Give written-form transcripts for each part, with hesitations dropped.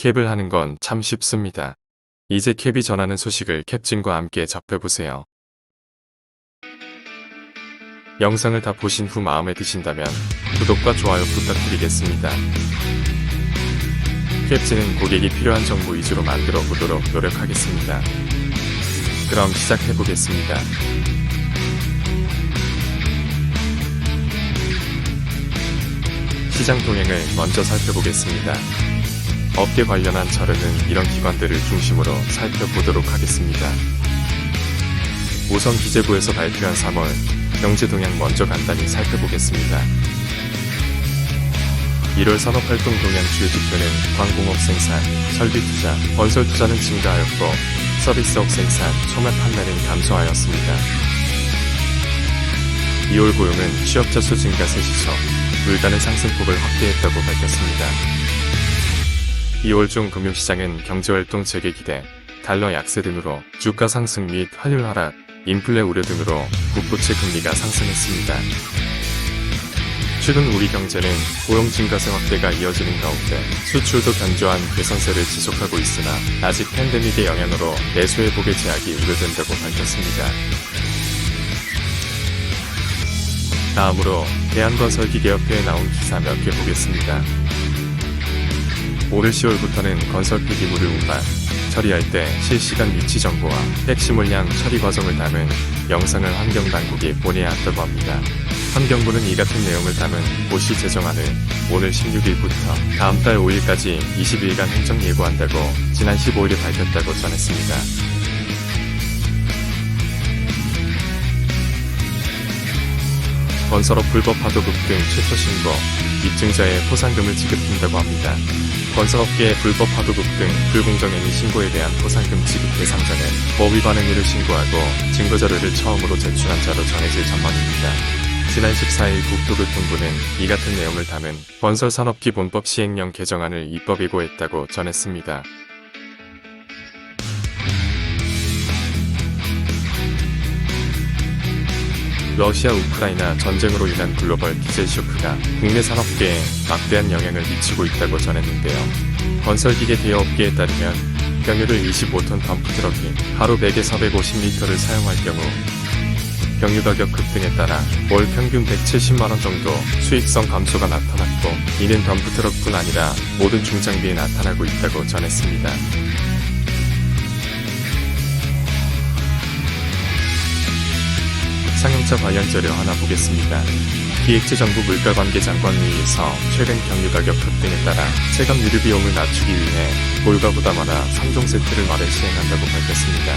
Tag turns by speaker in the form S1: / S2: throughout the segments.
S1: 캡을 하는 건 참 쉽습니다. 이제 캡이 전하는 소식을 캡진과 함께 접해보세요. 영상을 다 보신 후 마음에 드신다면 구독과 좋아요 부탁드리겠습니다. 캡진은 고객이 필요한 정보 위주로 만들어 보도록 노력하겠습니다. 그럼 시작해보겠습니다. 시장 동향을 먼저 살펴보겠습니다. 업계 관련한 자료는 이런 기관들을 중심으로 살펴보도록 하겠습니다. 우선 기재부에서 발표한 3월 경제 동향 먼저 간단히 살펴보겠습니다. 1월 산업활동 동향 주요 지표는 광공업 생산, 설비 투자, 건설 투자는 증가하였고 서비스업 생산, 소매 판매는 감소하였습니다. 2월 고용은 취업자 수 증가 세시서 물단의 상승폭을 확대했다고 밝혔습니다. 2월 중 금융시장은 경제활동 재개 기대, 달러 약세 등으로 주가 상승 및 환율 하락, 인플레 우려 등으로 국고채 금리가 상승했습니다. 최근 우리 경제는 고용 증가세 확대가 이어지는 가운데 수출도 견조한 개선세를 지속하고 있으나 아직 팬데믹의 영향으로 내수회복의 제약이 우려된다고 밝혔습니다. 다음으로 대한건설기계협회에 나온 기사 몇 개 보겠습니다. 올해 10월부터는 건설 폐기물을 운반, 처리할 때 실시간 위치 정보와 핵심 물량 처리 과정을 담은 영상을 환경당국에 보내야 한다고 합니다. 환경부는 이 같은 내용을 담은 고시 제정안을 오늘 16일부터 다음 달 5일까지 20일간 행정 예고한다고 지난 15일에 밝혔다고 전했습니다. 건설업 불법 하도급 등 최초 신고, 입증자의 포상금을 지급한다고 합니다. 건설업계의 불법 하도급 등 불공정행위 신고에 대한 포상금 지급 대상자는 법 위반 행위를 신고하고 증거자료를 처음으로 제출한 자로 정해질 전망입니다. 지난 14일 국토교통부는 이 같은 내용을 담은 건설산업기본법 시행령 개정안을 입법 예고했다고 전했습니다. 러시아 우크라이나 전쟁으로 인한 글로벌 디젤 쇼크가 국내 산업계에 막대한 영향을 미치고 있다고 전했는데요. 건설기계 대여업계에 따르면 경유를 25톤 덤프트럭이 하루 100에서 150리터를 사용할 경우 경유 가격 급등에 따라 월 평균 170만원 정도 수익성 감소가 나타났고 이는 덤프트럭뿐 아니라 모든 중장비에 나타나고 있다고 전했습니다. 상용차 관련 자료 하나 보겠습니다. 기획재정부 물가관계장관회의에서 최근 경유 가격 급등에 따라 체감 유류 비용을 낮추기 위해 볼가 부담 완화 3종 세트를 말에 시행한다고 밝혔습니다.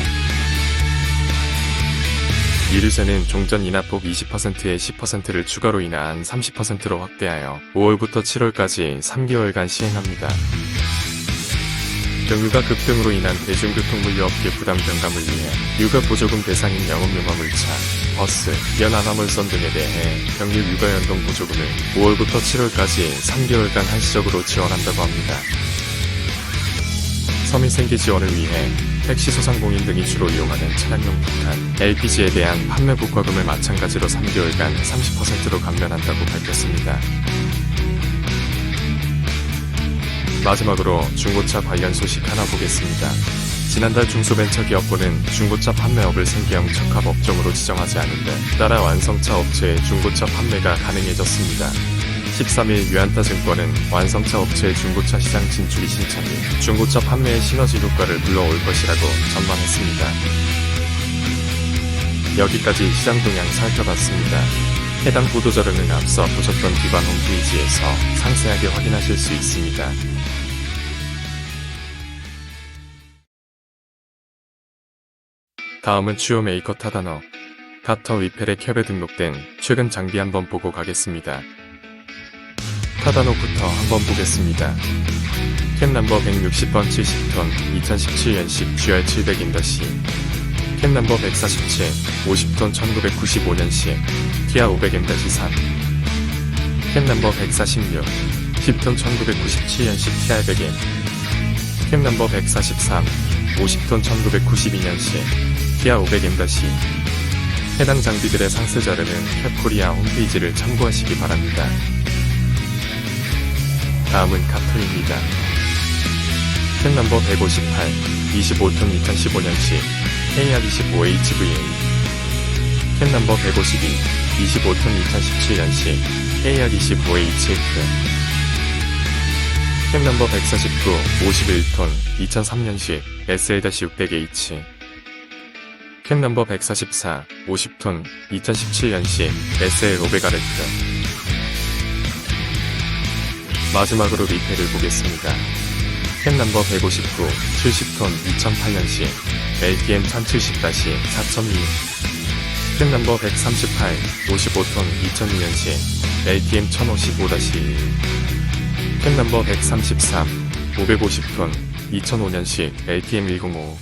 S1: 유류세는 종전 인하폭 20%에 10%를 추가로 인하한 30%로 확대하여 5월부터 7월까지 3개월간 시행합니다. 경유가 급등으로 인한 대중교통물류업계 부담 경감을 위해 유가 보조금 대상인 영업용화물차, 버스, 연안화물선 등에 대해 경유 유가 연동 보조금을 5월부터 7월까지 3개월간 한시적으로 지원한다고 합니다. 서민 생계 지원을 위해 택시 소상공인 등이 주로 이용하는 차량용 부탄, LPG에 대한 판매 국과금을 마찬가지로 3개월간 30%로 감면한다고 밝혔습니다. 마지막으로 중고차 관련 소식 하나 보겠습니다. 지난달 중소벤처기업부는 중고차 판매업을 생계형 적합업종으로 지정하지 않은데 따라 완성차 업체의 중고차 판매가 가능해졌습니다. 13일 유안타증권은 완성차 업체의 중고차 시장 진출이 신청이 중고차 판매의 시너지 효과를 불러올 것이라고 전망했습니다. 여기까지 시장 동향 살펴봤습니다. 해당 보도자료는 앞서 보셨던 기관 홈페이지에서 상세하게 확인하실 수 있습니다. 다음은 주요 메이커 타다노, 가터 위펠의 캡에 등록된 최근 장비 한번 보고 가겠습니다. 타다노부터 한번 보겠습니다. 캡 넘버 160번 70톤 2017년식 GR700 인더시, 캡 넘버 147 50톤 1995년식 티아 500M-3, 캡 넘버 146 10톤 1997년식 TR100M, 캡 넘버 143 50톤 1992년식 티아 500M-2. 해당 장비들의 상세 자료는 캡코리아 홈페이지를 참고하시기 바랍니다. 다음은 가터입니다. 캔 넘버 158, 25톤 2015년식 KR25HVA. 캔 넘버 152, 25톤 2017년식 KR25HF. 캔 넘버 149, 51톤 2003년식 SL-600H. 캔 넘버 144, 50톤 2017년식 SL500RF. 마지막으로 리페를 보겠습니다. 캔 넘버 159, 70톤 2008년식 LTM 1070-4002. 캔 넘버 138, 55톤 2002년식 LTM 1055-1. 캔 넘버 133, 550톤 2005년식 LTM 105.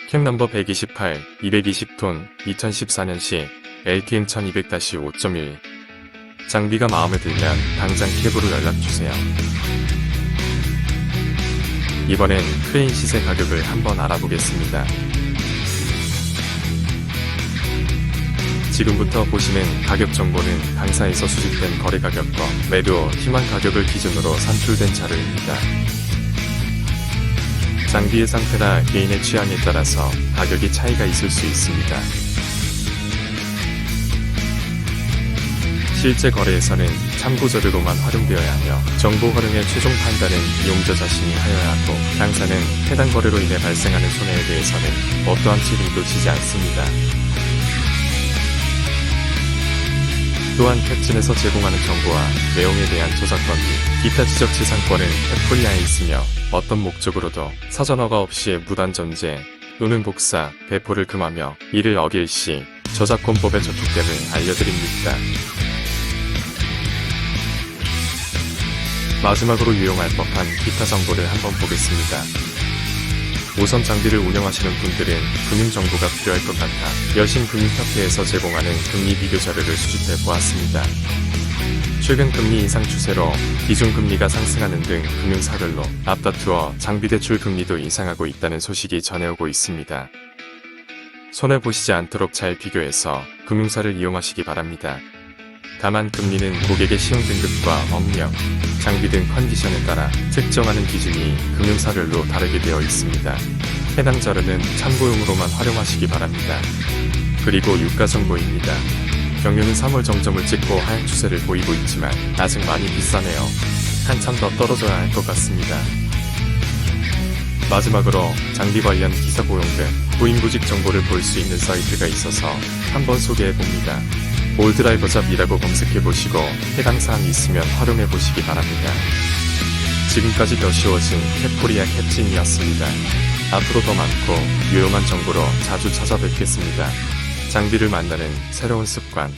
S1: 캔 넘버 128, 220톤 2014년식 LTM 1200-5.1. 장비가 마음에 들면 당장 캡으로 연락주세요. 이번엔 크레인 시세 가격을 한번 알아보겠습니다. 지금부터 보시는 가격 정보는 당사에서 수집된 거래 가격과 매도 희망 가격을 기준으로 산출된 자료입니다. 장비의 상태나 개인의 취향에 따라서 가격이 차이가 있을 수 있습니다. 실제 거래에서는 참고 자료로만 활용되어야 하며 정보 활용의 최종 판단은 이용자 자신이 하여야 하고 당사는 해당 거래로 인해 발생하는 손해에 대해서는 어떠한 책임도 지지 않습니다. 또한 캡진에서 제공하는 정보와 내용에 대한 저작권 및 기타 지적재산권은 캡코리아에 있으며 어떤 목적으로도 사전 허가 없이 무단 전제 또는 복사, 배포를 금하며 이를 어길 시 저작권법에 저촉됨을 알려드립니다. 마지막으로 유용할 법한 기타 정보를 한번 보겠습니다. 우선 장비를 운영하시는 분들은 금융정보가 필요할 것 같아 여신금융협회에서 제공하는 금리 비교 자료를 수집해 보았습니다. 최근 금리 인상 추세로 기준금리가 상승하는 등 금융사별로 앞다투어 장비대출 금리도 인상하고 있다는 소식이 전해오고 있습니다. 손해보시지 않도록 잘 비교해서 금융사를 이용하시기 바랍니다. 다만 금리는 고객의 신용등급과 업력, 장비 등 컨디션에 따라 측정하는 기준이 금융사별로 다르게 되어 있습니다. 해당 자료는 참고용으로만 활용하시기 바랍니다. 그리고 유가 정보입니다. 경유는 3월 정점을 찍고 하향 추세를 보이고 있지만 아직 많이 비싸네요. 한참 더 떨어져야 할 것 같습니다. 마지막으로 장비 관련 기사 고용 등 고인구직 정보를 볼 수 있는 사이트가 있어서 한번 소개해봅니다. 올드라이버잡이라고 검색해보시고 해당 사항이 있으면 활용해보시기 바랍니다. 지금까지 더 쉬워진 캡코리아 캡진이었습니다. 앞으로 더 많고 유용한 정보로 자주 찾아뵙겠습니다. 장비를 만나는 새로운 습관